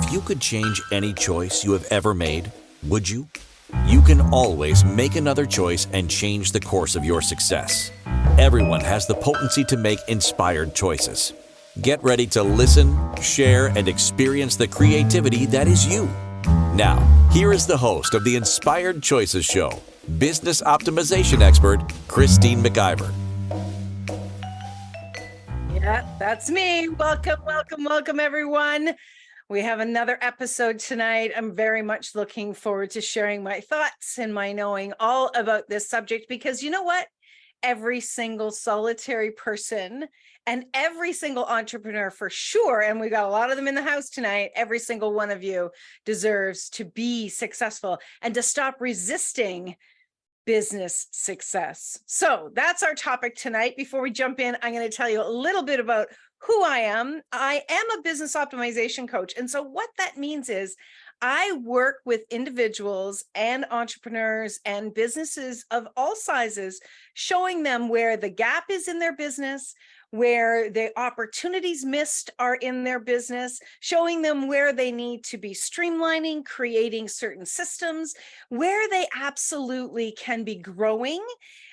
If you could change any choice you have ever made, would you? You can always make another choice and change the course of your success. Everyone has the potency to make inspired choices. Get ready to listen, share, and experience the creativity that is you. Now, here is the host of the Inspired Choices Show, business optimization expert, Christine McIver. Yeah, that's me. Welcome, everyone. We have another episode tonight. I'm very much looking forward to sharing my thoughts and my knowing all about this subject, because you know what? Every single solitary person and every single entrepreneur for sure, and we've got a lot of them in the house tonight, every single one of you deserves to be successful and to stop resisting business success. So that's our topic tonight. Before we jump in, I'm going to tell you a little bit about who I am. I am a business optimization coach. And so what that means is I work with individuals and entrepreneurs and businesses of all sizes, showing them where the gap is in their business, where the opportunities missed are in their business, showing them where they need to be streamlining, creating certain systems, where they absolutely can be growing,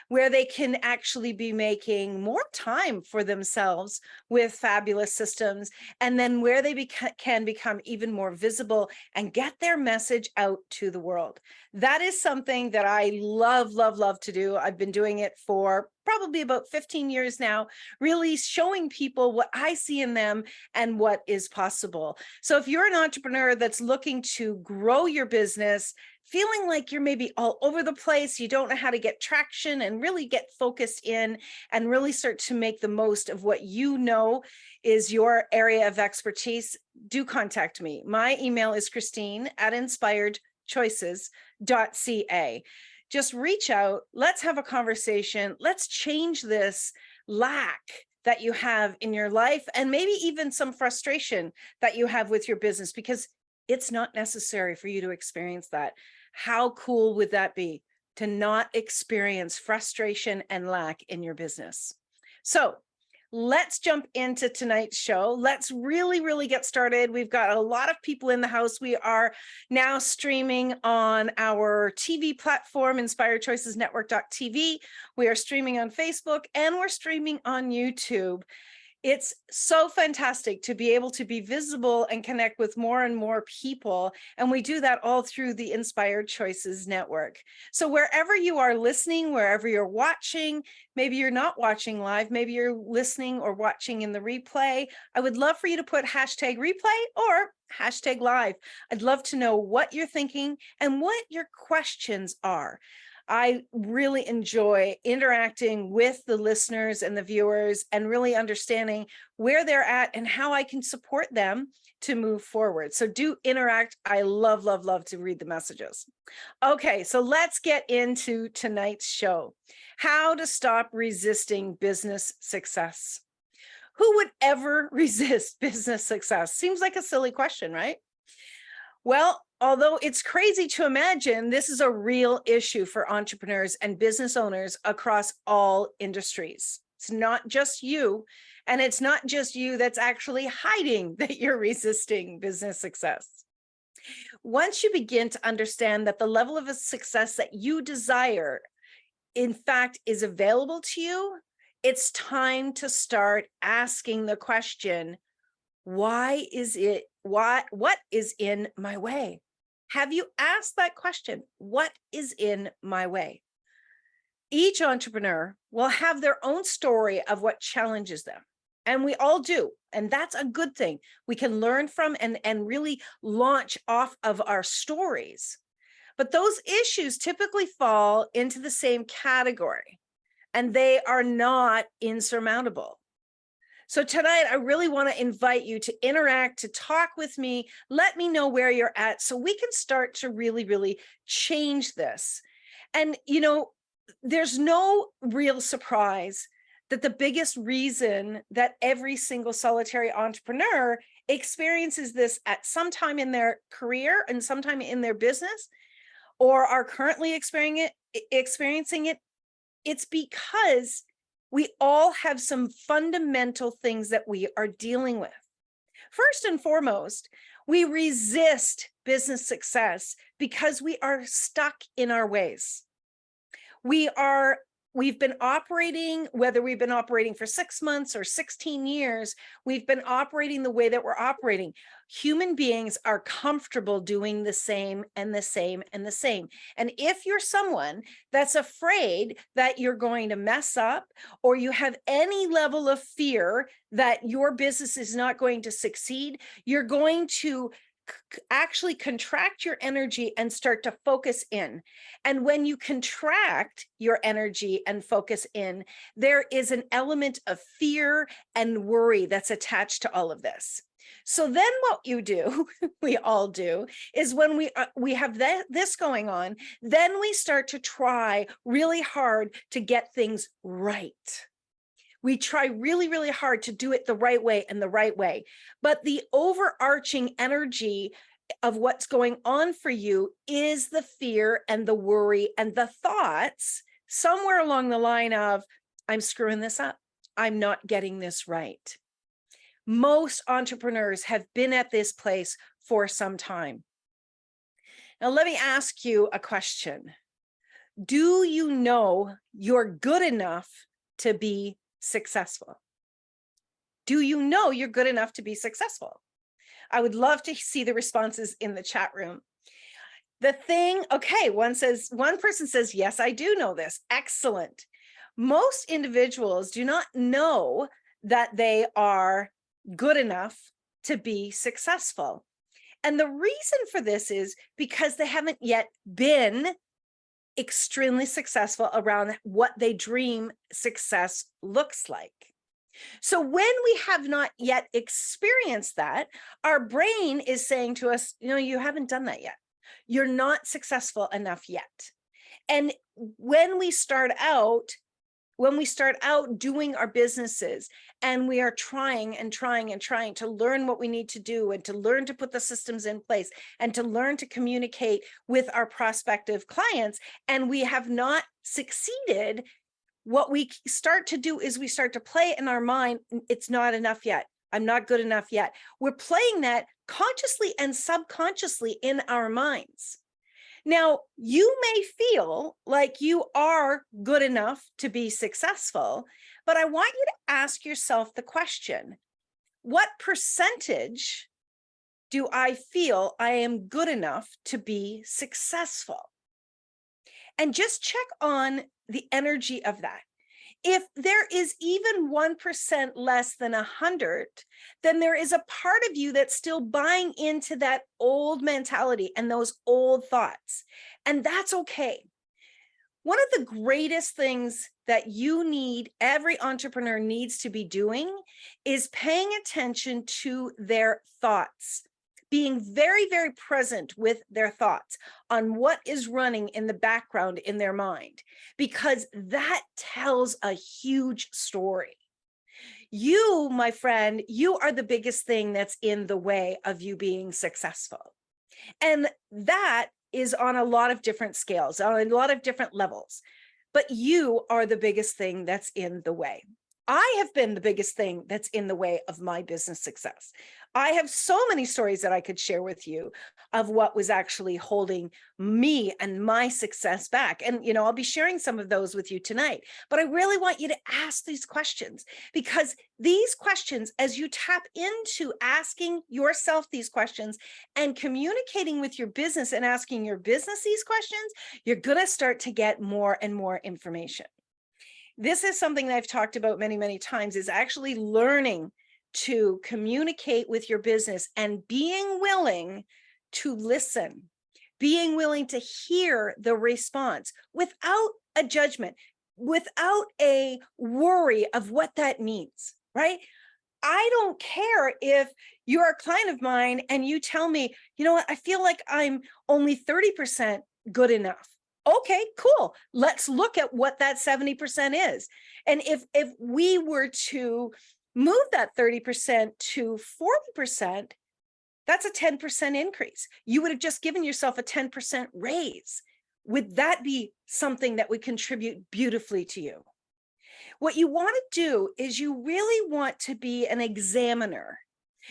where they can actually be making more time for themselves with fabulous systems, and then where they can become even more visible and get their message out to the world. That is something that I love to do. I've been doing it for probably about 15 years now, really showing people what I see in them and what is possible. So if you're an entrepreneur that's looking to grow your business, feeling like you're maybe all over the place, you don't know how to get traction and really get focused in and really start to make the most of what you know is your area of expertise, do contact me. My email is christine@inspiredchoices.ca. Just reach out, let's have a conversation, let's change this lack that you have in your life and maybe even some frustration that you have with your business, because it's not necessary for you to experience that. How cool would that be to not experience frustration and lack in your business? So let's jump into tonight's show. Let's really get started. We've got a lot of people in the house. We are now streaming on our TV platform, inspiredchoicesnetwork.tv. We are streaming on Facebook and we're streaming on YouTube. It's so fantastic to be able to be visible and connect with more and more people. And we do that all through the Inspired Choices Network. So wherever you are listening, wherever you're watching, maybe you're not watching live, maybe you're listening or watching in the replay, I would love for you to put hashtag replay or hashtag live. I'd love to know what you're thinking and what your questions are. I really enjoy interacting with the listeners and the viewers and really understanding where they're at and how I can support them to move forward. So do interact. I love to read the messages. Okay, so let's get into tonight's show. How to stop resisting business success. Who would ever resist business success? Seems like a silly question, right? Well, although it's crazy to imagine, this is a real issue for entrepreneurs and business owners across all industries. It's not just you, and it's not just you that's actually hiding that you're resisting business success. Once you begin to understand that the level of success that you desire, in fact, is available to you, it's time to start asking the question, what is in my way? Have you asked that question? What is in my way? Each entrepreneur will have their own story of what challenges them. And we all do. And that's a good thing. We can learn from and really launch off of our stories. But those issues typically fall into the same category, and they are not insurmountable. So tonight, I really want to invite you to interact, to talk with me. Let me know where you're at so we can start to really change this. And, you know, there's no real surprise that the biggest reason that every single solitary entrepreneur experiences this at some time in their career and sometime in their business, or are currently experiencing it, it's because we all have some fundamental things that we are dealing with. First and foremost, we resist business success because we are stuck in our ways. We've been operating, whether we've been operating for 6 months or 16 years, we've been operating the way that we're operating. Human beings are comfortable doing the same and the same and the same. And if you're someone that's afraid that you're going to mess up, or you have any level of fear that your business is not going to succeed, you're going to actually contract your energy and start to focus in. And when you contract your energy and focus in, there is an element of fear and worry that's attached to all of this. So then what you do, we all do, is when we have this going on, then we start to try really hard to get things right. We try really, really hard to do it the right way and the right way. But the overarching energy of what's going on for you is the fear and the worry and the thoughts somewhere along the line of, I'm screwing this up. I'm not getting this right. Most entrepreneurs have been at this place for some time. Now, let me ask you a question. Do you know you're good enough to be successful? Do you know you're good enough to be successful? I would love to see the responses in the chat room. The thing, okay, one person says, yes, I do know this. Excellent. Most individuals do not know that they are good enough to be successful. And the reason for this is because they haven't yet been extremely successful around what they dream success looks like. So when we have not yet experienced that, our brain is saying to us, you haven't done that yet. You're not successful enough yet. And when we start out doing our businesses and we are trying and trying and trying to learn what we need to do and to learn to put the systems in place and to learn to communicate with our prospective clients, and we have not succeeded, what we start to do is we start to play in our mind, it's not enough yet. I'm not good enough yet. We're playing that consciously and subconsciously in our minds. Now, you may feel like you are good enough to be successful, but I want you to ask yourself the question, what percentage do I feel I am good enough to be successful? And just check on the energy of that. If there is even 1% less than 100, then there is a part of you that's still buying into that old mentality and those old thoughts. And that's okay. One of the greatest things that every entrepreneur needs to be doing is paying attention to their thoughts. Being very, very present with their thoughts on what is running in the background in their mind, because that tells a huge story. You, my friend, you are the biggest thing that's in the way of you being successful. And that is on a lot of different scales, on a lot of different levels. But you are the biggest thing that's in the way. I have been the biggest thing that's in the way of my business success. I have so many stories that I could share with you of what was actually holding me and my success back. And, I'll be sharing some of those with you tonight. But I really want you to ask these questions, because these questions, as you tap into asking yourself these questions and communicating with your business and asking your business these questions, you're going to start to get more and more information. This is something that I've talked about many, many times, is actually learning to communicate with your business and being willing to listen, being willing to hear the response without a judgment, without a worry of what that means, right? I don't care if you're a client of mine and you tell me, what, I feel like I'm only 30% good enough. Okay, cool. Let's look at what that 70% is. And if we were to move that 30% to 40%, that's a 10% increase. You would have just given yourself a 10% raise. Would that be something that would contribute beautifully to you? What you want to do is you really want to be an examiner.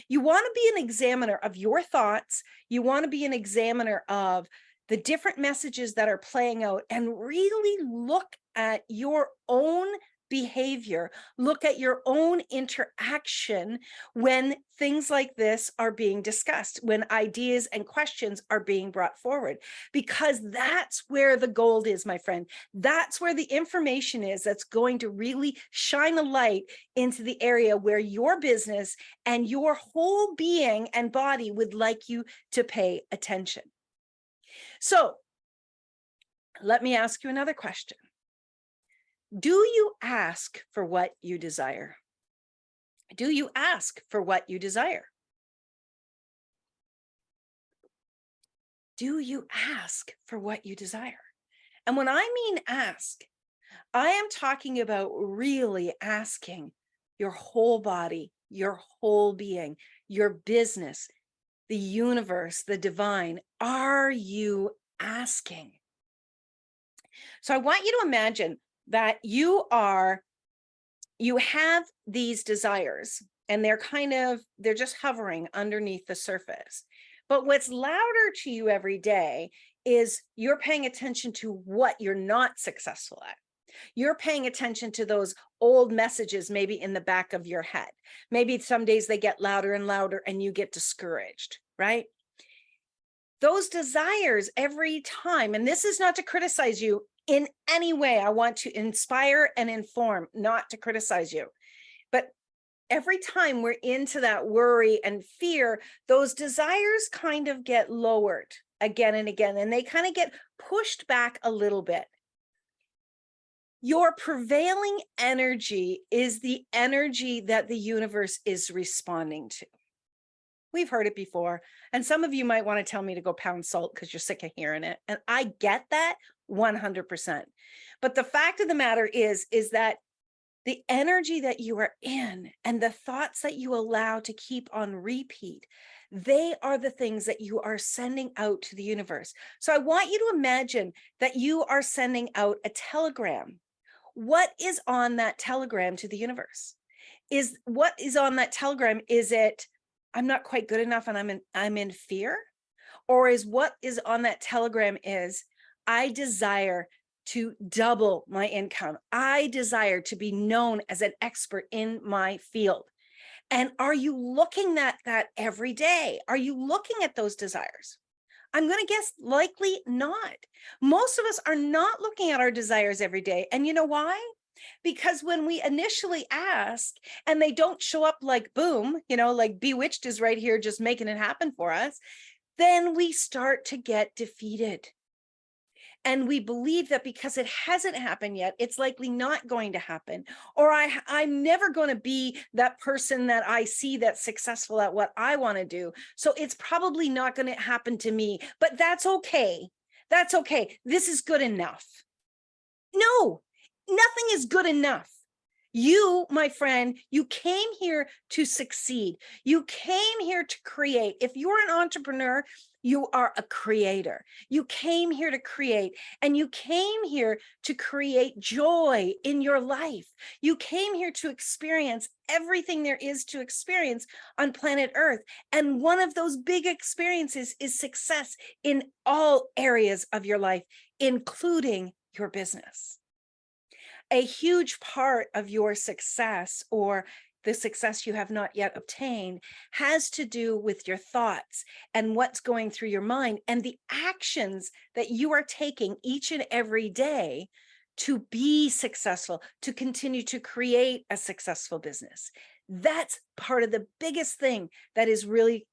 You want to be an examiner of your thoughts. You want to be an examiner of the different messages that are playing out and really look at your own behavior, look at your own interaction when things like this are being discussed, when ideas and questions are being brought forward, because that's where the gold is, my friend. That's where the information is that's going to really shine a light into the area where your business and your whole being and body would like you to pay attention. So let me ask you another question. Do you ask for what you desire? Do you ask for what you desire? Do you ask for what you desire? And when I mean ask, I am talking about really asking your whole body, your whole being, your business, the universe, the divine. Are you asking? So I want you to imagine that you have these desires and they're just hovering underneath the surface. But what's louder to you every day is you're paying attention to what you're not successful at. You're paying attention to those old messages, maybe in the back of your head. Maybe some days they get louder and louder and you get discouraged, right? Those desires every time, and this is not to criticize you in any way. I want to inspire and inform, not to criticize you. But every time we're into that worry and fear, those desires kind of get lowered again and again, and they kind of get pushed back a little bit. Your prevailing energy is the energy that the universe is responding to. We've heard it before. And some of you might want to tell me to go pound salt because you're sick of hearing it. And I get that 100%. But the fact of the matter is that the energy that you are in and the thoughts that you allow to keep on repeat, they are the things that you are sending out to the universe. So I want you to imagine that you are sending out a telegram. What is on that telegram to the universe? What is on that telegram? Is it, I'm not quite good enough and I'm in fear? Or is what is on that telegram is, I desire to double my income. I desire to be known as an expert in my field. And are you looking at that every day? Are you looking at those desires? I'm going to guess likely not. Most of us are not looking at our desires every day. And you know why? Because when we initially ask and they don't show up like boom, like Bewitched is right here just making it happen for us, then we start to get defeated. And we believe that because it hasn't happened yet, it's likely not going to happen. Or I'm never going to be that person that I see that's successful at what I want to do. So it's probably not going to happen to me, but that's okay. That's okay. This is good enough. No, nothing is good enough. You, my friend, you came here to succeed. You came here to create. If you're an entrepreneur, you are a creator. You came here to create, and you came here to create joy in your life. You came here to experience everything there is to experience on planet Earth. And one of those big experiences is success in all areas of your life, including your business. A huge part of your success, or the success you have not yet obtained, has to do with your thoughts and what's going through your mind and the actions that you are taking each and every day to be successful, to continue to create a successful business. That's part of the biggest thing that is really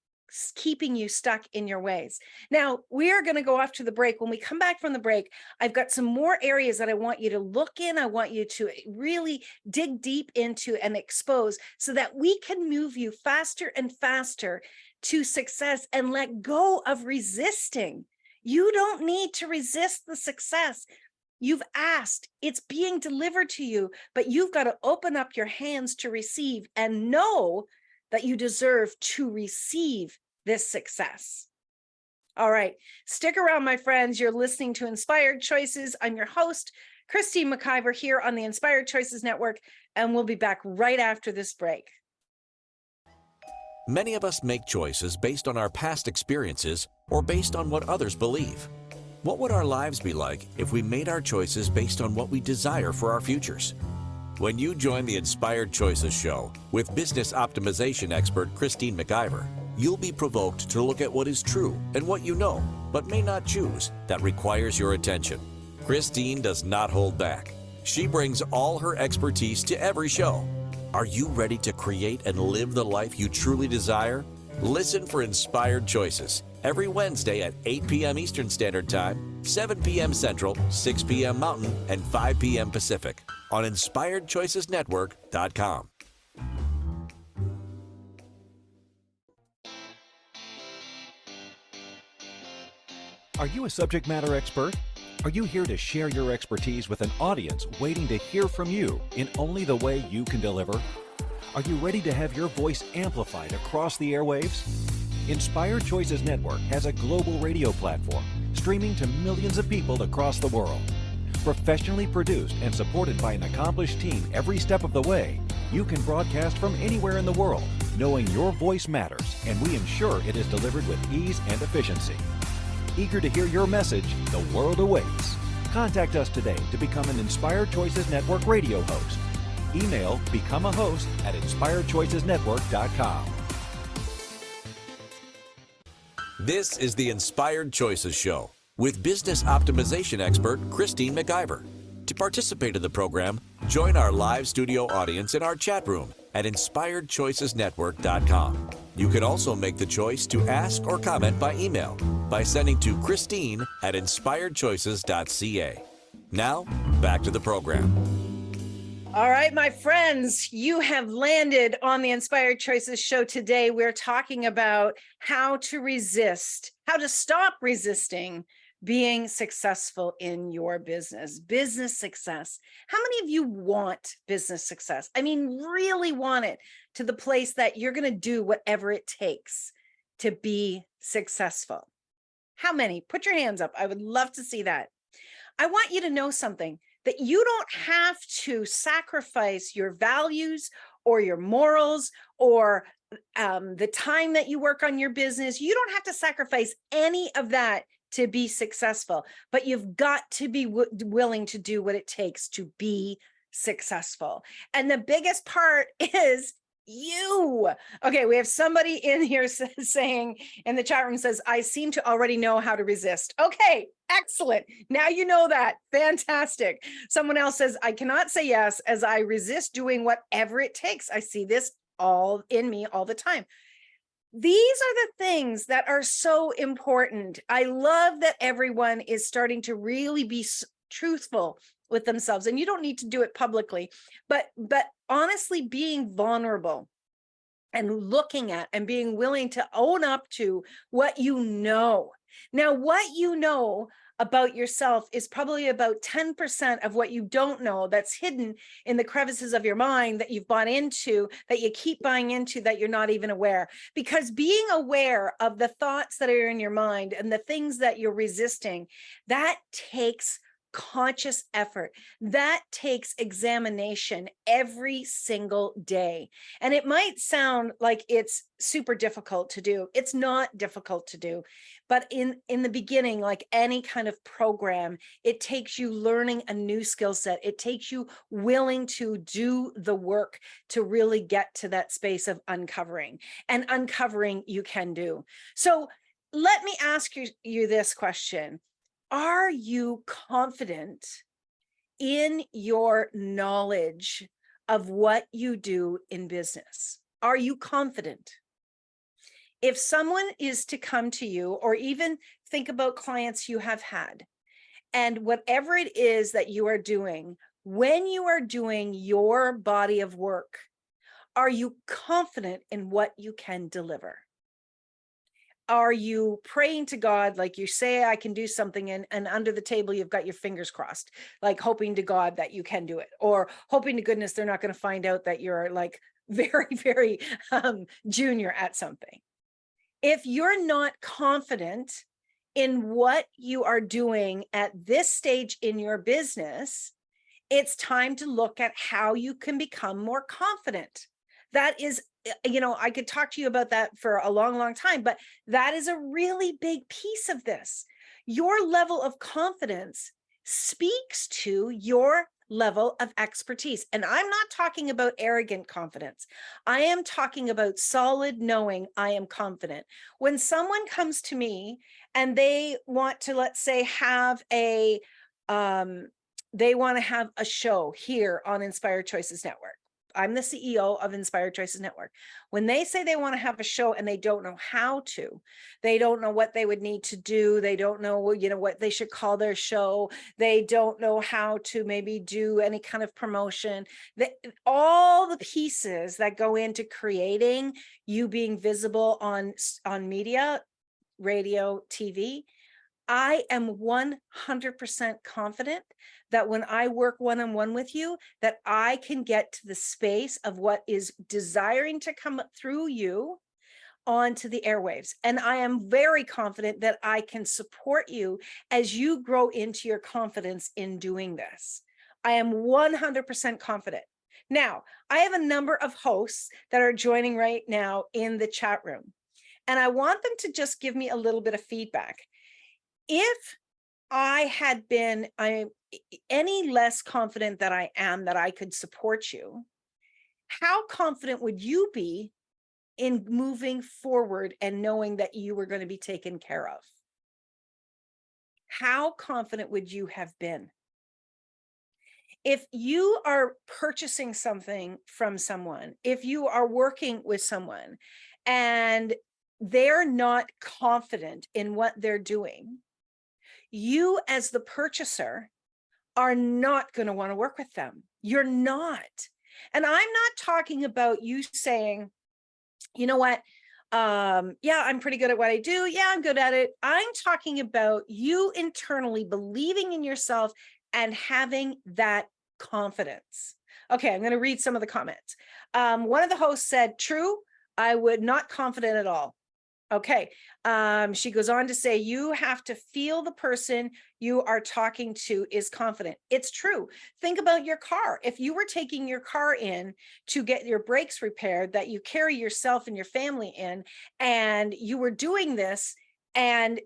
keeping you stuck in your ways. Now, we are going to go off to the break. When we come back from the break, I've got some more areas that I want you to look in. I want you to really dig deep into and expose so that we can move you faster and faster to success and let go of resisting. You don't need to resist the success. You've asked, it's being delivered to you, but you've got to open up your hands to receive and know that you deserve to receive this success. All right, stick around, my friends. You're listening to Inspired Choices. I'm your host, Christine McIver, here on the Inspired Choices Network, and we'll be back right after this break. Many of us make choices based on our past experiences or based on what others believe. What would our lives be like if we made our choices based on what we desire for our futures? When you join the Inspired Choices show with business optimization expert Christine McIver, you'll be provoked to look at what is true and what you know, but may not choose, that requires your attention. Christine does not hold back. She brings all her expertise to every show. Are you ready to create and live the life you truly desire? Listen for Inspired Choices every Wednesday at 8 p.m. Eastern Standard Time, 7 p.m. Central, 6 p.m. Mountain, and 5 p.m. Pacific on InspiredChoicesNetwork.com. Are you a subject matter expert? Are you here to share your expertise with an audience waiting to hear from you in only the way you can deliver? Are you ready to have your voice amplified across the airwaves? Inspired Choices Network has a global radio platform streaming to millions of people across the world. Professionally produced and supported by an accomplished team every step of the way, you can broadcast from anywhere in the world, knowing your voice matters, and we ensure it is delivered with ease and efficiency. Eager to hear your message, the world awaits. Contact us today to become an Inspired Choices Network radio host. Email becomeahost@inspiredchoicesnetwork.com. This is the Inspired Choices Show with business optimization expert Christine McIver. To participate in the program, join our live studio audience in our chat room at inspiredchoicesnetwork.com. You can also make the choice to ask or comment by email by sending to Christine@inspiredchoices.ca. Now, back to the program. All right, my friends, you have landed on the Inspired Choices show today. We're talking about how to resist, how to stop resisting being successful in your business, business success. How many of you want business success? I mean, really want it to the place that you're going to do whatever it takes to be successful. How many? Put your hands up. I would love to see that. I want you to know something, that you don't have to sacrifice your values or your morals or the time that you work on your business. You don't have to sacrifice any of that to be successful, but you've got to be willing to do what it takes to be successful. And the biggest part is you. Okay, we have somebody in here saying in the chat room says, I seem to already know how to resist. Okay, excellent. Now you know that. Fantastic. Someone else says, I cannot say yes as I resist doing whatever it takes. I see this all in me all the time. These are the things that are so important. I love that everyone is starting to really be truthful with themselves, and you don't need to do it publicly, but honestly being vulnerable and looking at and being willing to own up to what you know. Now, what you know about yourself is probably about 10% of what you don't know, that's hidden in the crevices of your mind that you've bought into, that you keep buying into, that you're not even aware. Because being aware of the thoughts that are in your mind and the things that you're resisting, that takes conscious effort. That takes examination every single day. And it might sound like it's super difficult to do. It's not difficult to do. But in the beginning, like any kind of program, it takes you learning a new skill set. It takes you willing to do the work to really get to that space of uncovering. And uncovering you can do. So let me ask you this question. Are you confident in your knowledge of what you do in business? Are you confident? If someone is to come to you, or even think about clients you have had, and whatever it is that you are doing, when you are doing your body of work, are you confident in what you can deliver? Are you praying to God, like you say, I can do something, and under the table, you've got your fingers crossed, like hoping to God that you can do it, or hoping to goodness they're not going to find out that you're like very, very junior at something? If you're not confident in what you are doing at this stage in your business, it's time to look at how you can become more confident. That is I could talk to you about that for a long, long time, but that is a really big piece of this. Your level of confidence speaks to your level of expertise. And I'm not talking about arrogant confidence. I am talking about solid knowing I am confident. When someone comes to me and they want to, let's say, have a show here on Inspired Choices Network. I'm the CEO of Inspired Choices Network. When they say they want to have a show and they don't know how to, they don't know what they would need to do. They don't know, what they should call their show. They don't know how to maybe do any kind of promotion. All the pieces that go into creating you being visible on media, radio, TV, I am 100% confident that when I work one-on-one with you, that I can get to the space of what is desiring to come through you onto the airwaves. And I am very confident that I can support you as you grow into your confidence in doing this. I am 100% confident. Now, I have a number of hosts that are joining right now in the chat room, and I want them to just give me a little bit of feedback. If I had been any less confident that I am that I could support you, how confident would you be in moving forward and knowing that you were going to be taken care of? How confident would you have been? If you are purchasing something from someone, if you are working with someone and they're not confident in what they're doing, you as the purchaser are not going to want to work with them. You're not. And I'm not talking about you saying, you know what? Yeah, I'm pretty good at what I do. Yeah, I'm good at it. I'm talking about you internally believing in yourself and having that confidence. Okay, I'm going to read some of the comments. One of the hosts said, true, I would not confident at all. Okay. She goes on to say, you have to feel the person you are talking to is confident. It's true. Think about your car. If you were taking your car in to get your brakes repaired that you carry yourself and your family in, and you were doing this, and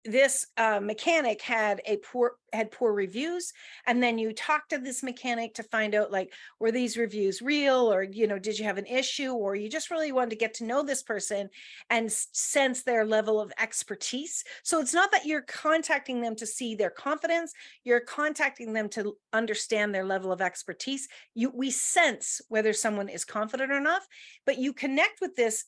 this mechanic had poor reviews, and then you talk to this mechanic to find out, like, were these reviews real, or did you have an issue, or you just really wanted to get to know this person and sense their level of expertise. So it's not that you're contacting them to see their confidence, you're contacting them to understand their level of expertise. We sense whether someone is confident or not, but you connect with this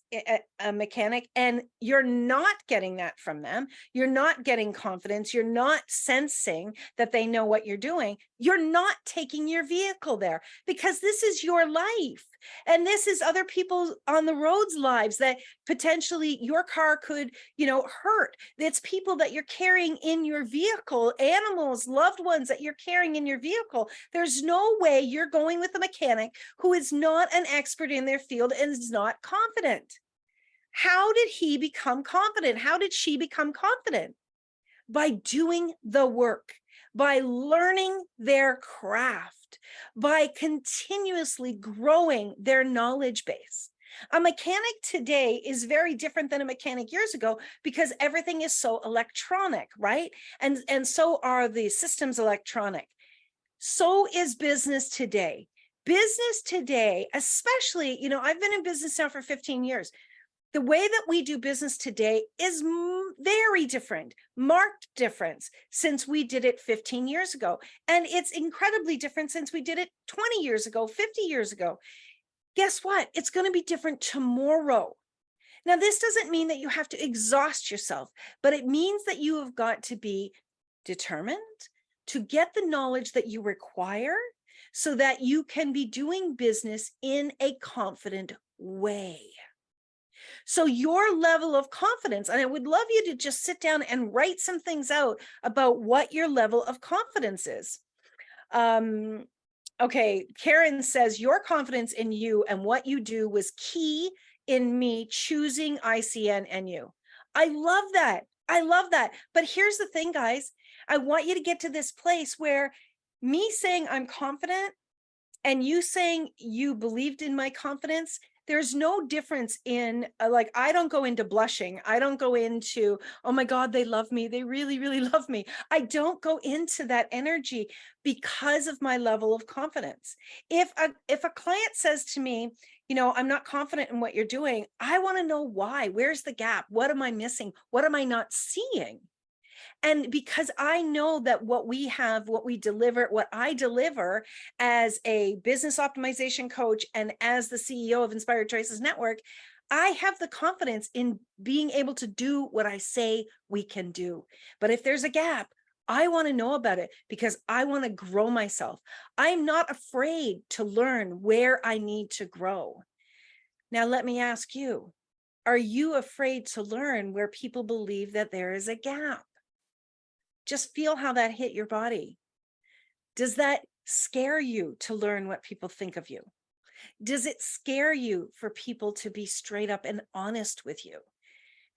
mechanic and you're not getting that from them. You're not getting confidence. You're not sensing that they know what you're doing. You're not taking your vehicle there, because this is your life. And this is other people on the road's lives that potentially your car could, hurt. It's people that you're carrying in your vehicle, animals, loved ones that you're carrying in your vehicle. There's no way you're going with a mechanic who is not an expert in their field and is not confident. How did he become confident? How did she become confident? By doing the work, by learning their craft, by continuously growing their knowledge base. A mechanic today is very different than a mechanic years ago, because everything is so electronic, right? And so are the systems electronic. So is business today. Business today, especially, I've been in business now for 15 years. The way that we do business today is very different, marked difference since we did it 15 years ago. And it's incredibly different since we did it 20 years ago, 50 years ago. Guess what? It's going to be different tomorrow. Now, this doesn't mean that you have to exhaust yourself, but it means that you have got to be determined to get the knowledge that you require so that you can be doing business in a confident way. So your level of confidence, and I would love you to just sit down and write some things out about what your level of confidence is. Okay, Karen says, your confidence in you and what you do was key in me choosing ICN and you. I love that. I love that. But here's the thing, guys. I want you to get to this place where me saying I'm confident and you saying you believed in my confidence, there's no difference in like, I don't go into blushing. I don't go into, oh my God, they love me. They really, really love me. I don't go into that energy because of my level of confidence. If a client says to me, I'm not confident in what you're doing, I want to know why. Where's the gap? What am I missing? What am I not seeing? And because I know that what we have, what we deliver, what I deliver as a business optimization coach and as the CEO of Inspired Choices Network, I have the confidence in being able to do what I say we can do. But if there's a gap, I want to know about it because I want to grow myself. I'm not afraid to learn where I need to grow. Now, let me ask you, are you afraid to learn where people believe that there is a gap? Just feel how that hit your body. Does that scare you to learn what people think of you? Does it scare you for people to be straight up and honest with you?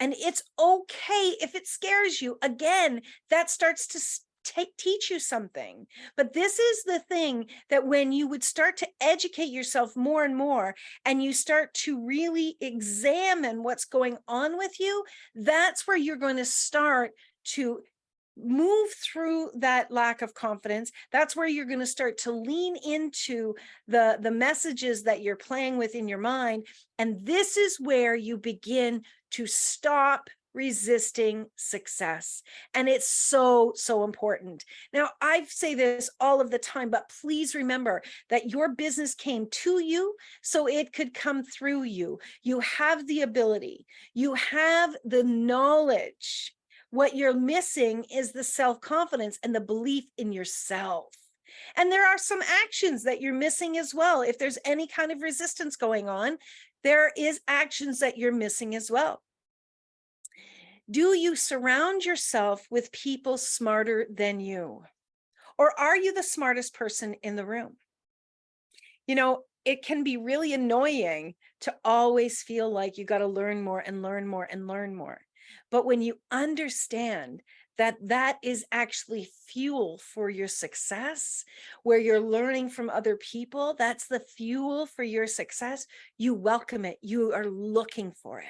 And it's okay if it scares you. Again, that starts to teach you something. But this is the thing that when you would start to educate yourself more and more, and you start to really examine what's going on with you, that's where you're going to start to move through that lack of confidence. That's where you're going to start to lean into the messages that you're playing with in your mind. And this is where you begin to stop resisting success. And it's so, so important. Now, I say this all of the time, but please remember that your business came to you so it could come through you. You have the ability, you have the knowledge. What you're missing is the self-confidence and the belief in yourself. And there are some actions that you're missing as well. If there's any kind of resistance going on, there is actions that you're missing as well. Do you surround yourself with people smarter than you? Or are you the smartest person in the room? It can be really annoying to always feel like you got to learn more and learn more and learn more. But when you understand that that is actually fuel for your success, where you're learning from other people, that's the fuel for your success, you welcome it. You are looking for it.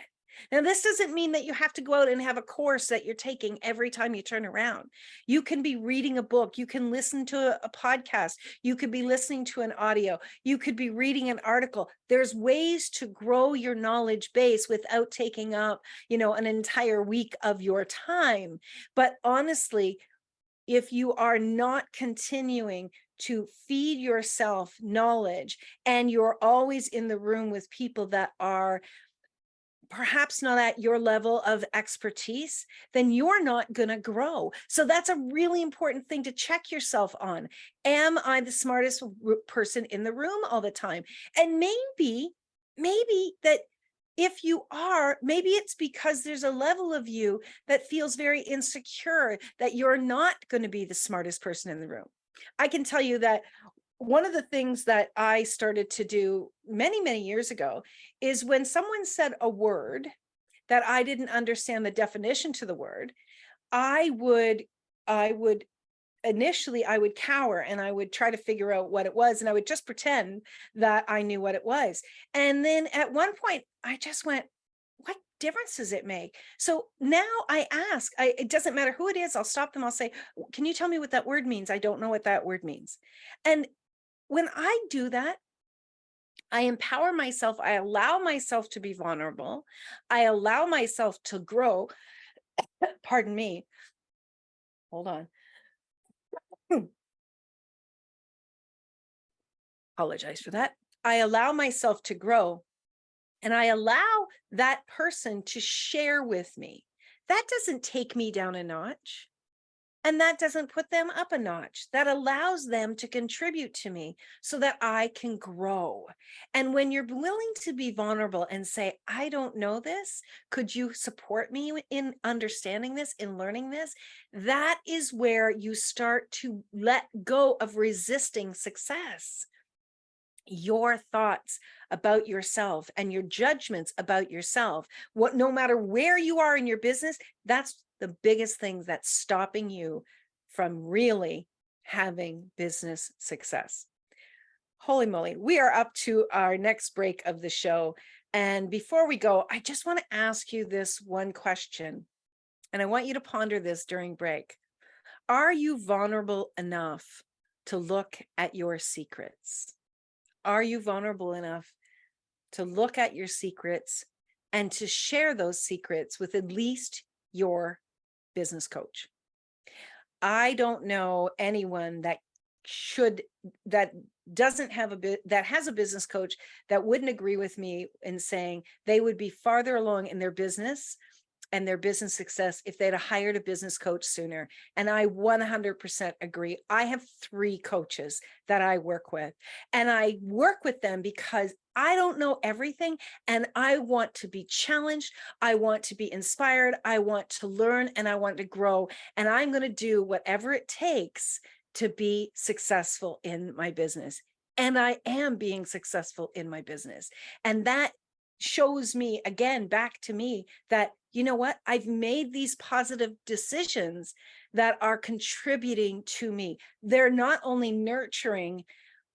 Now, this doesn't mean that you have to go out and have a course that you're taking every time you turn around. You can be reading a book. You can listen to a podcast. You could be listening to an audio. You could be reading an article. There's ways to grow your knowledge base without taking up, an entire week of your time. But honestly, if you are not continuing to feed yourself knowledge and you're always in the room with people that are perhaps not at your level of expertise, then you're not going to grow. So that's a really important thing to check yourself on. Am I the smartest person in the room all the time? And maybe that if you are, maybe it's because there's a level of you that feels very insecure that you're not going to be the smartest person in the room. I can tell you that one of the things that I started to do many, many years ago is when someone said a word that I didn't understand the definition to the word, I would initially cower and I would try to figure out what it was. And I would just pretend that I knew what it was. And then at one point I just went, what difference does it make? So now I ask, it doesn't matter who it is. I'll stop them. I'll say, can you tell me what that word means? I don't know what that word means. And when I do that, I empower myself. I allow myself to be vulnerable. I allow myself to grow. Pardon me. Hold on. Apologize for that. I allow myself to grow, and I allow that person to share with me. That doesn't take me down a notch. And that doesn't put them up a notch. That allows them to contribute to me so that I can grow. And when you're willing to be vulnerable and say, I don't know this, could you support me in understanding this, in learning this? That is where you start to let go of resisting success. Your thoughts about yourself and your judgments about yourself, no matter where you are in your business, that's the biggest thing that's stopping you from really having business success. Holy moly, we are up to our next break of the show. And before we go, I just want to ask you this one question. And I want you to ponder this during break. Are you vulnerable enough to look at your secrets? Are you vulnerable enough to look at your secrets and to share those secrets with at least your business coach? I don't know anyone that doesn't have that has a business coach that wouldn't agree with me in saying they would be farther along in their business and their business success if they'd have hired a business coach sooner. And I 100% agree. I have 3 coaches that I work with, and I work with them because I don't know everything, and I want to be challenged. I want to be inspired. I want to learn, and I want to grow. And I'm going to do whatever it takes to be successful in my business. And I am being successful in my business. And that shows me, again, back to me, that, you know what, I've made these positive decisions that are contributing to me. They're not only nurturing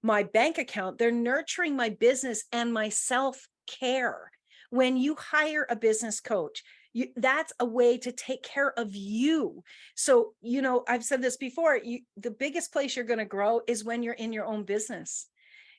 my bank account, they're nurturing my business and my self-care. When you hire a business coach, that's a way to take care of you. So, I've said this before, the biggest place you're going to grow is when you're in your own business.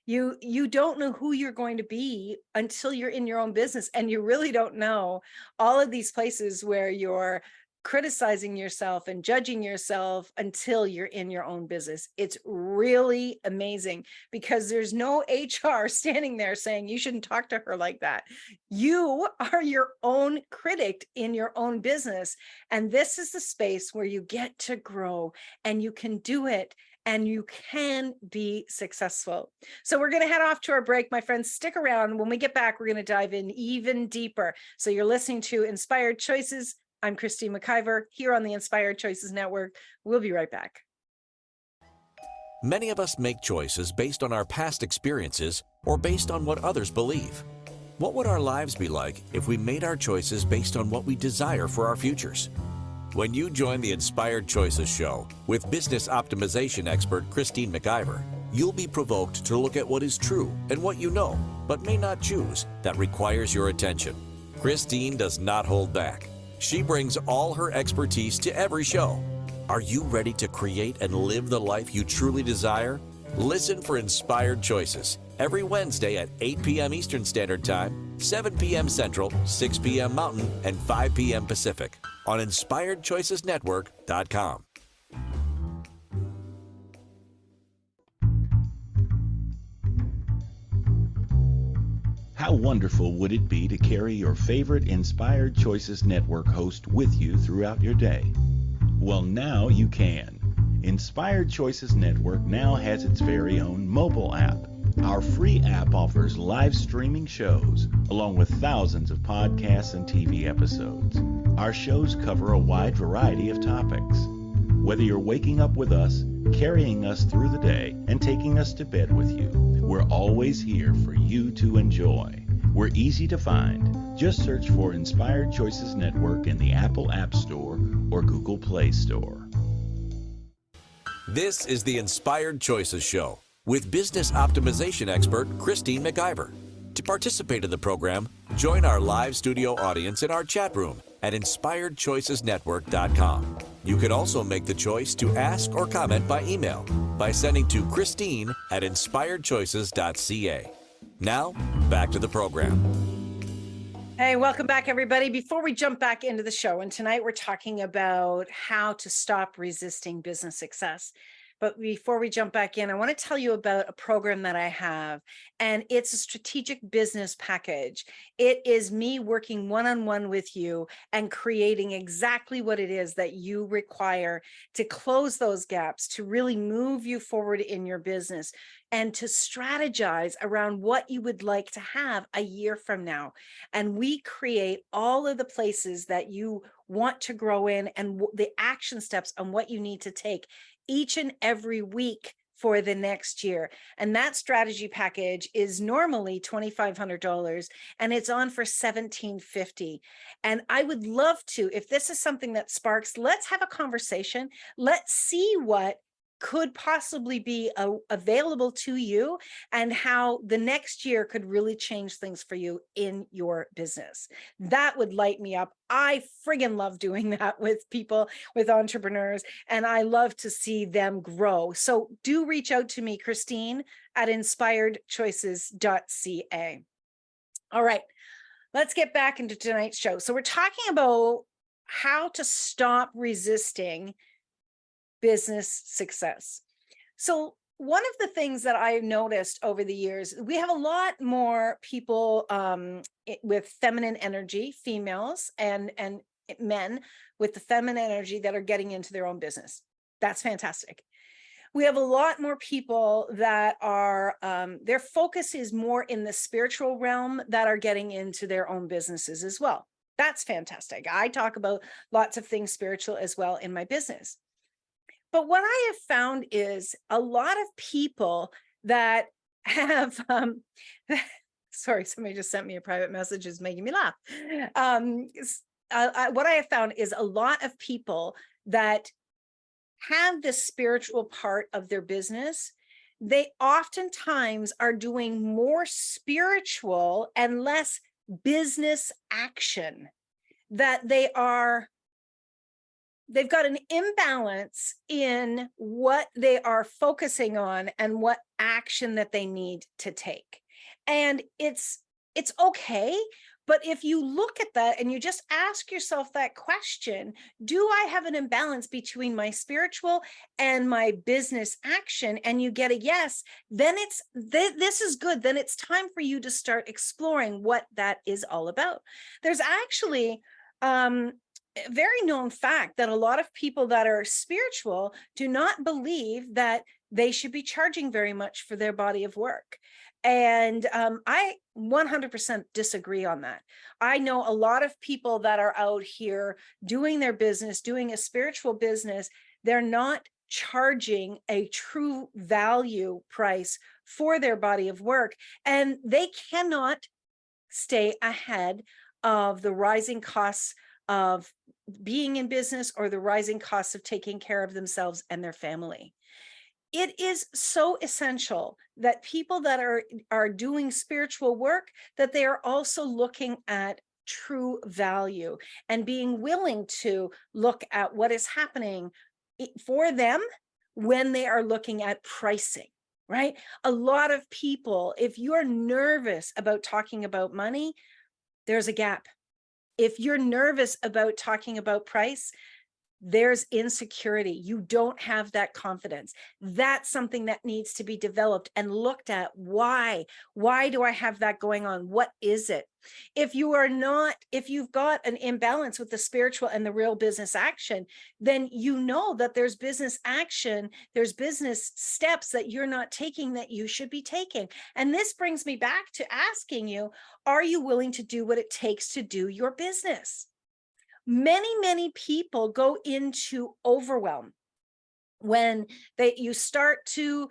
You don't know who you're going to be until you're in your own business, and you really don't know all of these places where you're criticizing yourself and judging yourself until you're in your own business. It's really amazing because there's no HR standing there saying you shouldn't talk to her like that. You are your own critic in your own business, and this is the space where you get to grow, and you can do it, and you can be successful. So we're going to head off to our break, my friends. Stick around. When we get back, we're going to dive in even deeper. So you're listening to Inspired Choices. I'm Christine McIver here on the Inspired Choices Network. We'll be right back. Many of us make choices based on our past experiences or based on what others believe. What would our lives be like if we made our choices based on what we desire for our futures? When you join the Inspired Choices show with business optimization expert Christine McIver, you'll be provoked to look at what is true and what you know, but may not choose, that requires your attention. Christine does not hold back. She brings all her expertise to every show. Are you ready to create and live the life you truly desire? Listen for Inspired Choices every Wednesday at 8 p.m. Eastern Standard Time, 7 p.m. Central, 6 p.m. Mountain, and 5 p.m. Pacific on InspiredChoicesNetwork.com. How wonderful would it be to carry your favorite Inspired Choices Network host with you throughout your day? Well, now you can. Inspired Choices Network now has its very own mobile app. Our free app offers live streaming shows, along with thousands of podcasts and TV episodes. Our shows cover a wide variety of topics. Whether you're waking up with us, carrying us through the day, and taking us to bed with you, we're always here for you to enjoy. We're easy to find. Just search for Inspired Choices Network in the Apple App Store or Google Play Store. This is the Inspired Choices Show with business optimization expert Christine McIver. To participate in the program, join our live studio audience in our chat room at InspiredChoicesNetwork.com. You can also make the choice to ask or comment by email by sending to Christine at InspiredChoices.ca. Now, back to the program. Hey, welcome back, everybody. Before we jump back into the show, and tonight we're talking about how to stop resisting business success. But before we jump back in, I want to tell you about a program that I have, and it's a strategic business package. It is me working one-on-one with you and creating exactly what it is that you require to close those gaps, to really move you forward in your business, and to strategize around what you would like to have a year from now. And we create all of the places that you want to grow in and the action steps on what you need to take each and every week for the next year. And that strategy package is normally $2,500 and it's on for $1,750. And I would love to, if this is something that sparks, let's have a conversation. Let's see what could possibly be available to you, and how the next year could really change things for you in your business. That would light me up. I friggin' love doing that with people, with entrepreneurs, and I love to see them grow. So do reach out to me, Christine at inspiredchoices.ca. All right, let's get back into tonight's show. So we're talking about how to stop resisting business success. So one of the things that I've noticed over the years, we have a lot more people with feminine energy, females and men with the feminine energy that are getting into their own business. That's fantastic. We have a lot more people that are, their focus is more in the spiritual realm, that are getting into their own businesses as well. That's fantastic. I talk about lots of things spiritual as well in my business. But what I have found is a lot of people that have, sorry, somebody just sent me a private message, is making me laugh. What I have found is a lot of people that have the spiritual part of their business, they oftentimes are doing more spiritual and less business action, that they've got an imbalance in what they are focusing on and what action that they need to take. And it's okay. But if you look at that and you just ask yourself that question, do I have an imbalance between my spiritual and my business action? And you get a yes, then this is good. Then it's time for you to start exploring what that is all about. There's actually a very known fact that a lot of people that are spiritual do not believe that they should be charging very much for their body of work. And I 100% disagree on that. I know a lot of people that are out here doing their business, doing a spiritual business. They're not charging a true value price for their body of work, and they cannot stay ahead of the rising costs of being in business, or the rising costs of taking care of themselves and their family. It is so essential that people that are doing spiritual work, that they are also looking at true value and being willing to look at what is happening for them when they are looking at pricing, right? A lot of people, if you're nervous about talking about money, there's a gap. If you're nervous about talking about price, there's insecurity. You don't have that confidence. That's something that needs to be developed and looked at. Why do I have that going on? What is it? If you've got an imbalance with the spiritual and the real business action, then you know that there's business action, there's business steps that you're not taking that you should be taking. And this brings me back to asking you, are you willing to do what it takes to do your business? Many people go into overwhelm when you start to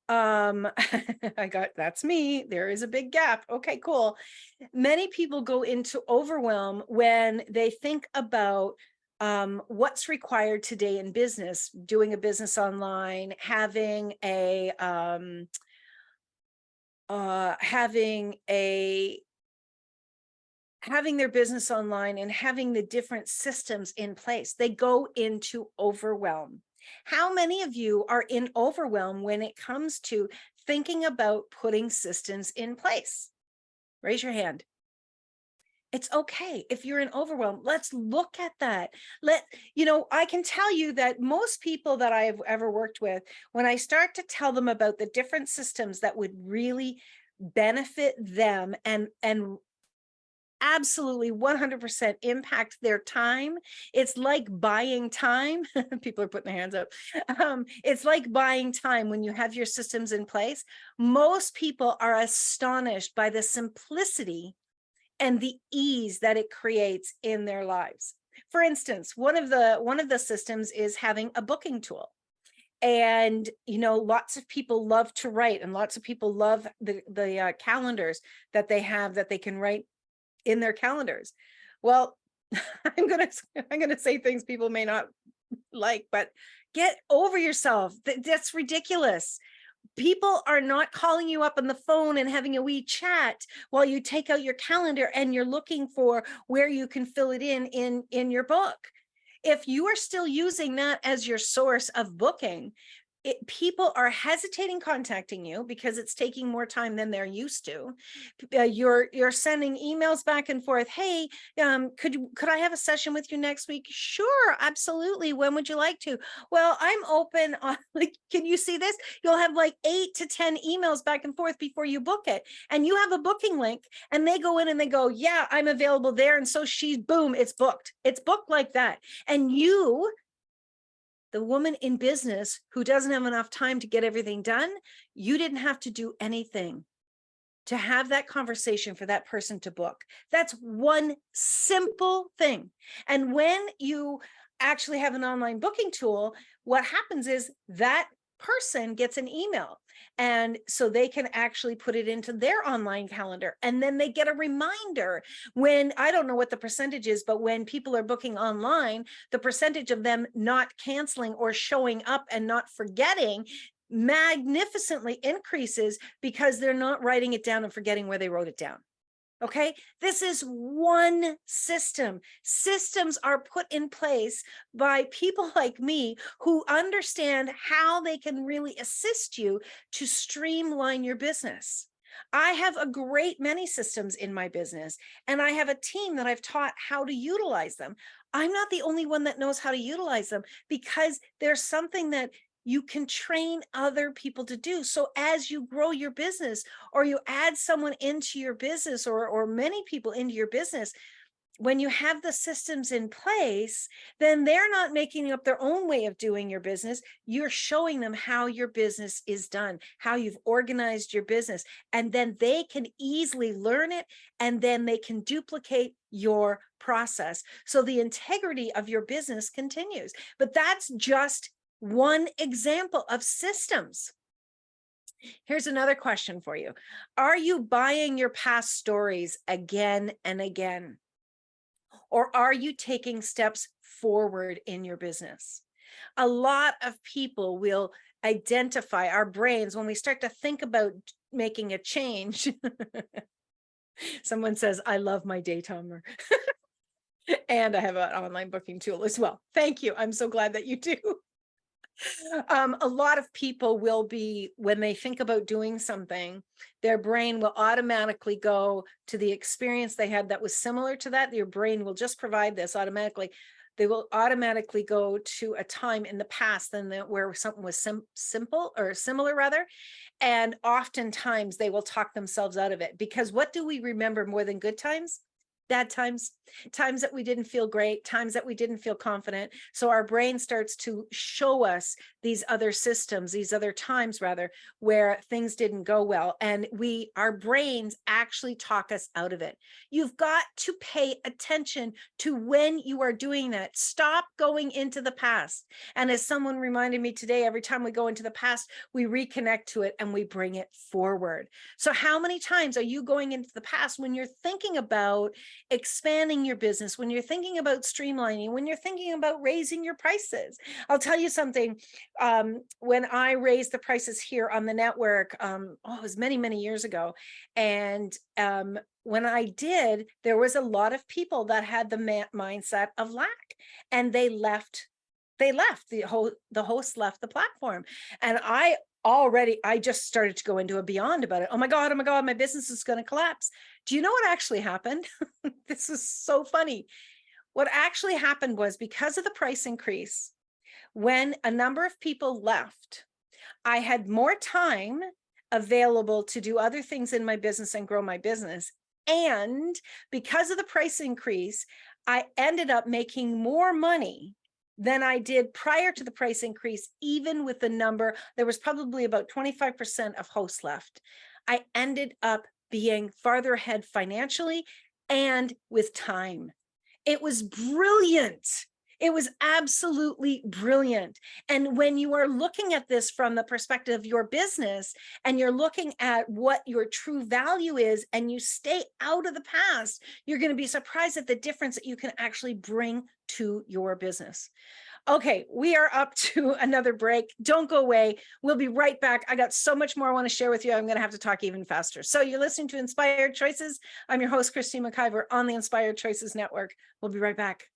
that's me, there is a big gap. Okay, cool. Many people go into overwhelm when they think about what's required today in business, doing a business online, having their business online and having the different systems in place. They go into overwhelm. How many of you are in overwhelm when it comes to thinking about putting systems in place? Raise your hand. It's okay if you're in overwhelm. Let's look at that. I can tell you that most people that I've ever worked with, when I start to tell them about the different systems that would really benefit them and absolutely 100% impact their time. It's like buying time. People are putting their hands up. It's like buying time when you have your systems in place. Most people are astonished by the simplicity and the ease that it creates in their lives. For instance, one of the systems is having a booking tool. And, lots of people love to write, and lots of people love the calendars that they have that they can write in their calendars. Well, I'm going to say things people may not like, but get over yourself. That's ridiculous. People are not calling you up on the phone and having a wee chat while you take out your calendar and you're looking for where you can fill it in your book. If you are still using that as your source of booking, people are hesitating contacting you because it's taking more time than they're used to. You're sending emails back and forth. Hey, could I have a session with you next week? Sure, absolutely. When would you like to? Well, I'm open on, like, can you see this? You'll have like 8 to 10 emails back and forth before you book it. And you have a booking link and they go in and they go, yeah, I'm available there. And so boom, it's booked. It's booked like that. And you, the woman in business who doesn't have enough time to get everything done, you didn't have to do anything to have that conversation for that person to book. That's one simple thing. And when you actually have an online booking tool, what happens is that person gets an email. And so they can actually put it into their online calendar. And then they get a reminder when, I don't know what the percentage is, but when people are booking online, the percentage of them not canceling or showing up and not forgetting magnificently increases because they're not writing it down and forgetting where they wrote it down. Okay, this is one system. Systems are put in place by people like me who understand how they can really assist you to streamline your business. I have a great many systems in my business, and I have a team that I've taught how to utilize them. I'm not the only one that knows how to utilize them because there's something that you can train other people to do. So as you grow your business, or you add someone into your business, or many people into your business, when you have the systems in place, then they're not making up their own way of doing your business. You're showing them how your business is done, how you've organized your business, and then they can easily learn it, and then they can duplicate your process. So the integrity of your business continues. But that's just one example of systems. Here's another question for you. Are you buying your past stories again and again? Or are you taking steps forward in your business? A lot of people will identify our brains when we start to think about making a change. Someone says, I love my day timer. And I have an online booking tool as well. Thank you. I'm so glad that you do. A lot of people will be, when they think about doing something, their brain will automatically go to the experience they had that was similar to that. Your brain will just provide this automatically. They will automatically go to a time in the past where something was simple or similar rather. And oftentimes they will talk themselves out of it, because what do we remember more than good times? Bad times, times that we didn't feel great, times that we didn't feel confident. So our brain starts to show us these other systems, these other times rather, where things didn't go well. And our brains actually talk us out of it. You've got to pay attention to when you are doing that. Stop going into the past. And as someone reminded me today, every time we go into the past, we reconnect to it and we bring it forward. So how many times are you going into the past when you're thinking about expanding your business, when you're thinking about streamlining, when you're thinking about raising your prices? I'll tell you something. When I raised the prices here on the network, it was many, many years ago. And when I did, there was a lot of people that had the mindset of lack, and they left. The host left the platform. And I just started to go into a beyond about it. Oh my God, my business is going to collapse. Do you know what actually happened? This is so funny. What actually happened was, because of the price increase, when a number of people left, I had more time available to do other things in my business and grow my business. And because of the price increase, I ended up making more money than I did prior to the price increase, even with the number. There was probably about 25% of hosts left. I ended up being farther ahead financially and with time. It was brilliant. It was absolutely brilliant. And when you are looking at this from the perspective of your business and you're looking at what your true value is and you stay out of the past, you're going to be surprised at the difference that you can actually bring to your business. Okay, we are up to another break. Don't go away. We'll be right back. I got so much more I want to share with you. I'm going to have to talk even faster. So you're listening to Inspired Choices. I'm your host, Christine McIver, on the Inspired Choices Network. We'll be right back.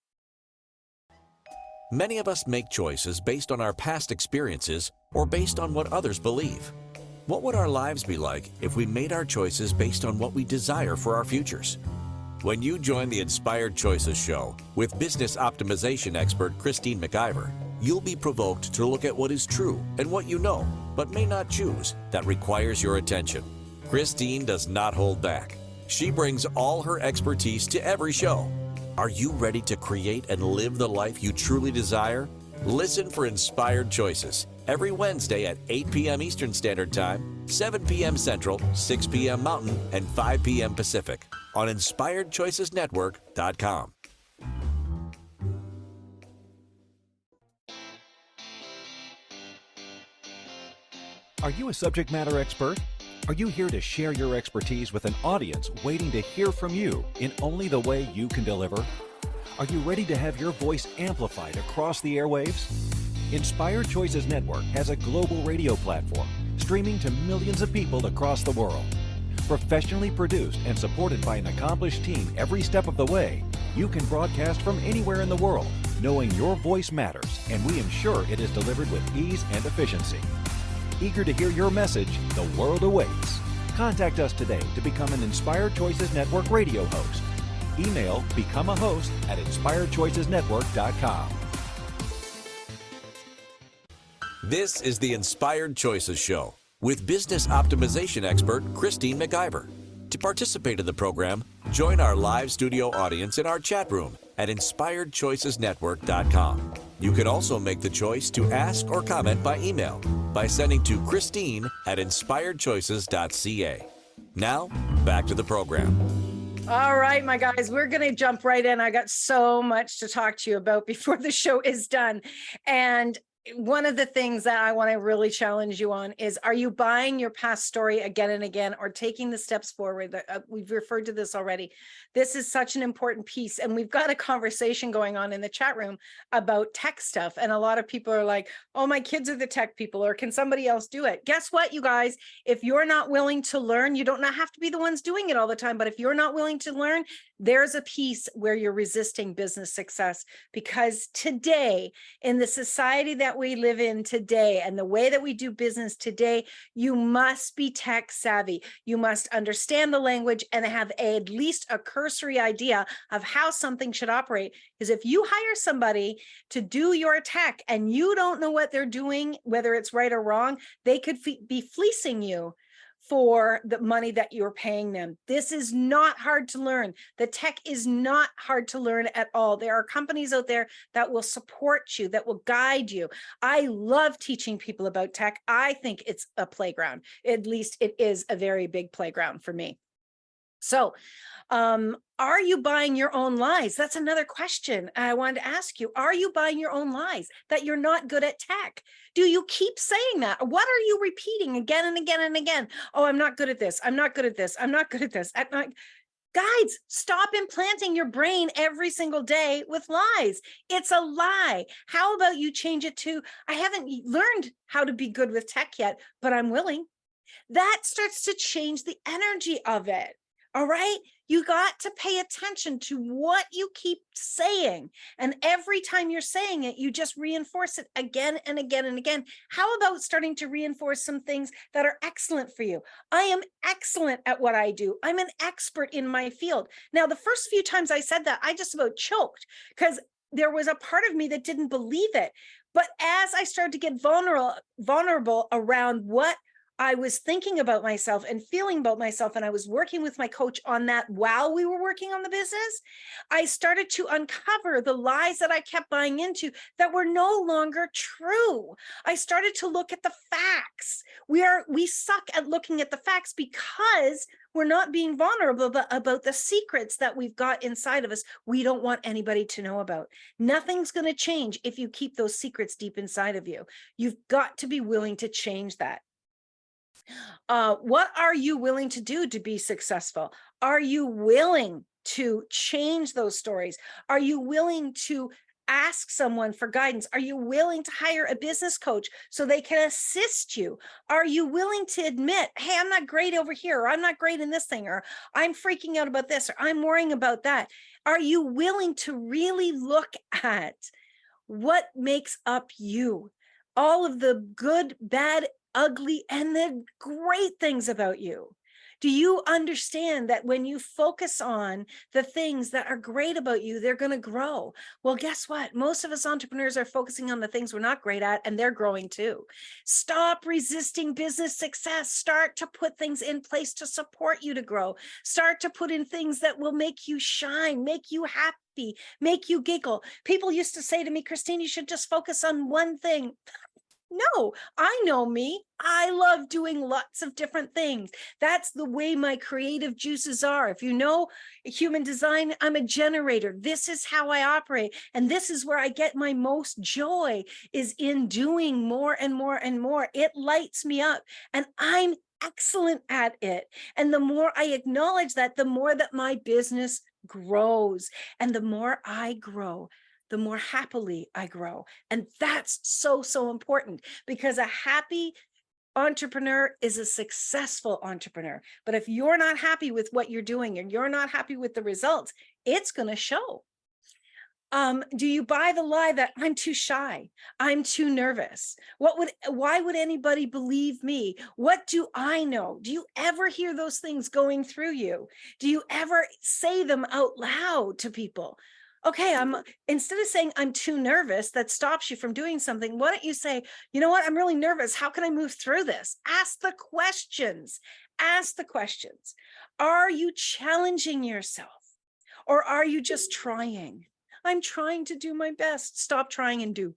Many of us make choices based on our past experiences or based on what others believe. What would our lives be like if we made our choices based on what we desire for our futures? When you join the Inspired Choices show with business optimization expert Christine McIver, you'll be provoked to look at what is true and what you know, but may not choose, that requires your attention. Christine does not hold back. She brings all her expertise to every show. Are you ready to create and live the life you truly desire? Listen for Inspired Choices every Wednesday at 8 p.m. Eastern Standard Time, 7 p.m. Central, 6 p.m. Mountain, and 5 p.m. Pacific on InspiredChoicesNetwork.com. Are you a subject matter expert? Are you here to share your expertise with an audience waiting to hear from you in only the way you can deliver? Are you ready to have your voice amplified across the airwaves? Inspired Choices Network has a global radio platform streaming to millions of people across the world. Professionally produced and supported by an accomplished team every step of the way, you can broadcast from anywhere in the world, knowing your voice matters, and we ensure it is delivered with ease and efficiency. Eager to hear your message, the world awaits. Contact us today to become an Inspired Choices Network radio host. Email becomeahost@inspiredchoicesnetwork.com. This is the Inspired Choices Show with business optimization expert Christine McIver. To participate in the program, join our live studio audience in our chat room at inspiredchoicesnetwork.com. You can also make the choice to ask or comment by email by sending to Christine@inspiredchoices.ca. Now, back to the program. All right, my guys, we're going to jump right in. I got so much to talk to you about before the show is done. And one of the things that I want to really challenge you on is, are you buying your past story again and again, or taking the steps forward? We've referred to this already. This is such an important piece. And we've got a conversation going on in the chat room about tech stuff. And a lot of people are like, oh, my kids are the tech people, or can somebody else do it? Guess what, you guys? If you're not willing to learn, you don't not have to be the ones doing it all the time. But if you're not willing to learn, there's a piece where you're resisting business success. Because today, in the society that we live in today and the way that we do business today, you must be tech savvy. You must understand the language and have at least a cursory idea of how something should operate. Because if you hire somebody to do your tech and you don't know what they're doing, whether it's right or wrong, they could be fleecing you for the money that you're paying them. This is not hard to learn. The tech is not hard to learn at all. There are companies out there that will support you, that will guide you. I love teaching people about tech. I think it's a playground. At least it is a very big playground for me. So, are you buying your own lies? That's another question I wanted to ask you. Are you buying your own lies that you're not good at tech? Do you keep saying that? What are you repeating again and again and again? Oh, I'm not good at this. I'm not good at this. I'm not good at this. Guys, stop implanting your brain every single day with lies. It's a lie. How about you change it to, I haven't learned how to be good with tech yet, but I'm willing. That starts to change the energy of it. All right. You got to pay attention to what you keep saying. And every time you're saying it, you just reinforce it again and again and again. How about starting to reinforce some things that are excellent for you? I am excellent at what I do. I'm an expert in my field. Now, the first few times I said that, I just about choked because there was a part of me that didn't believe it. But as I started to get vulnerable around what I was thinking about myself and feeling about myself, and I was working with my coach on that while we were working on the business, I started to uncover the lies that I kept buying into that were no longer true. I started to look at the facts. We suck at looking at the facts because we're not being vulnerable about the secrets that we've got inside of us we don't want anybody to know about. Nothing's going to change if you keep those secrets deep inside of you. You've got to be willing to change that. What are you willing to do to be successful? Are you willing to change those stories? Are you willing to ask someone for guidance? Are you willing to hire a business coach so they can assist you? Are you willing to admit, hey, I'm not great over here, or I'm not great in this thing, or I'm freaking out about this, or I'm worrying about that? Are you willing to really look at what makes up you? All of the good, bad, ugly, and the great things about you. Do you understand that when you focus on the things that are great about you, they're going to grow? Well, guess what? Most of us entrepreneurs are focusing on the things we're not great at, and they're growing too. Stop resisting business success. Start to put things in place to support you to grow. Start to put in things that will make you shine, make you happy, make you giggle. People used to say to me, Christine, you should just focus on one thing. No, I know me. I love doing lots of different things. That's the way my creative juices are. If you know human design, I'm a generator. This is how I operate. And this is where I get my most joy, is in doing more and more and more. It lights me up, and I'm excellent at it. And the more I acknowledge that, the more that my business grows. And the more I grow, the more happily I grow. And that's so, so important, because a happy entrepreneur is a successful entrepreneur. But if you're not happy with what you're doing and you're not happy with the results, it's going to show. Do you buy the lie that I'm too shy? I'm too nervous. Why would anybody believe me? What do I know? Do you ever hear those things going through you? Do you ever say them out loud to people? Okay, instead of saying I'm too nervous, that stops you from doing something, why don't you say, you know what, I'm really nervous. How can I move through this? Ask the questions. Ask the questions. Are you challenging yourself, or are you just trying? I'm trying to do my best. Stop trying and do.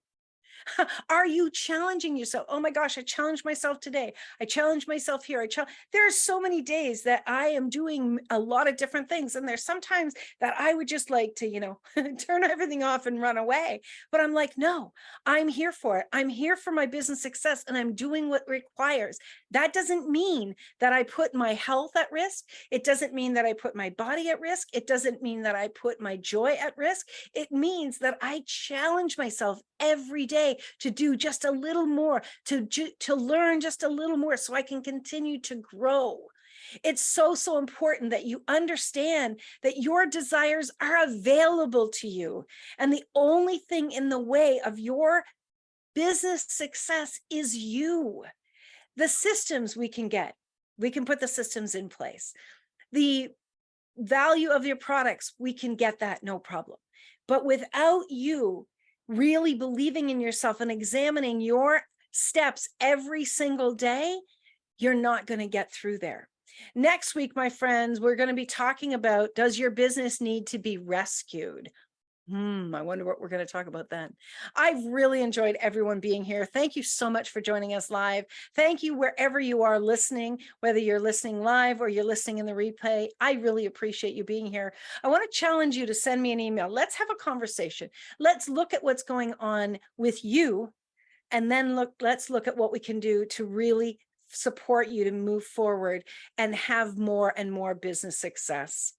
Are you challenging yourself? Oh my gosh, I challenged myself today. I challenged myself here. There are so many days that I am doing a lot of different things. And there's sometimes that I would just like to, turn everything off and run away. But I'm like, no, I'm here for it. I'm here for my business success, and I'm doing what requires. That doesn't mean that I put my health at risk. It doesn't mean that I put my body at risk. It doesn't mean that I put my joy at risk. It means that I challenge myself every day to do just a little more, to learn just a little more, so I can continue to grow. It's so, so important that you understand that your desires are available to you. And the only thing in the way of your business success is you. The systems we can put the systems in place. The value of your products, we can get that, no problem. But without you really believing in yourself and examining your steps every single day, you're not going to get through there. Next week, my friends, we're going to be talking about, does your business need to be rescued? I wonder what we're going to talk about then. I've really enjoyed everyone being here. Thank you so much for joining us live. Thank you wherever you are listening, whether you're listening live or you're listening in the replay. I really appreciate you being here. I want to challenge you to send me an email. Let's have a conversation. Let's look at what's going on with you, and then let's look at what we can do to really support you to move forward and have more and more business success.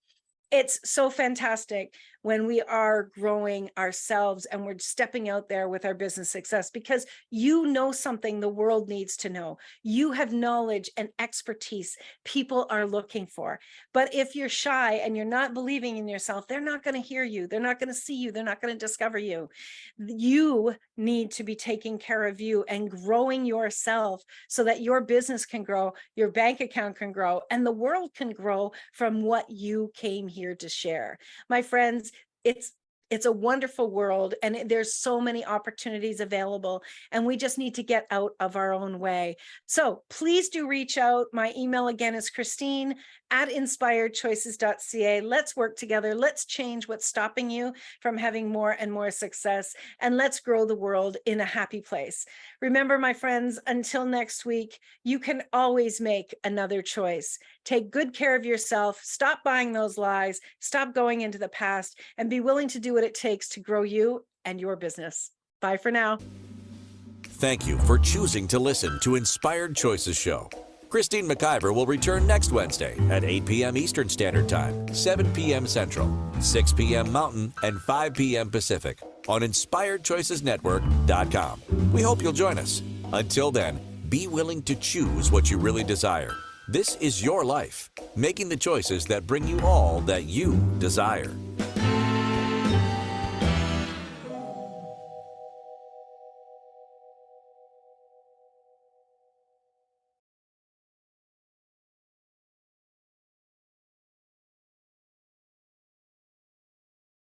It's so fantastic when we are growing ourselves and we're stepping out there with our business success, because you know something the world needs to know. You have knowledge and expertise people are looking for. But if you're shy and you're not believing in yourself, they're not going to hear you. They're not going to see you. They're not going to discover you. You need to be taking care of you and growing yourself so that your business can grow, your bank account can grow, and the world can grow from what you came here to share. My friends, it's It's a wonderful world, and there's so many opportunities available, and we just need to get out of our own way. So please do reach out. My email again is Christine@inspiredchoices.ca. Let's work together. Let's change what's stopping you from having more and more success, and let's grow the world in a happy place. Remember, my friends, until next week, you can always make another choice. Take good care of yourself. Stop buying those lies. Stop going into the past, and be willing to do what it takes to grow you and your business. Bye for now. Thank you for choosing to listen to Inspired Choices Show. Christine McIver will return next Wednesday at 8 p.m. Eastern Standard Time, 7 p.m. Central, 6 p.m. Mountain, and 5 p.m. Pacific on InspiredChoicesNetwork.com. We hope you'll join us. Until then, be willing to choose what you really desire. This is your life, making the choices that bring you all that you desire.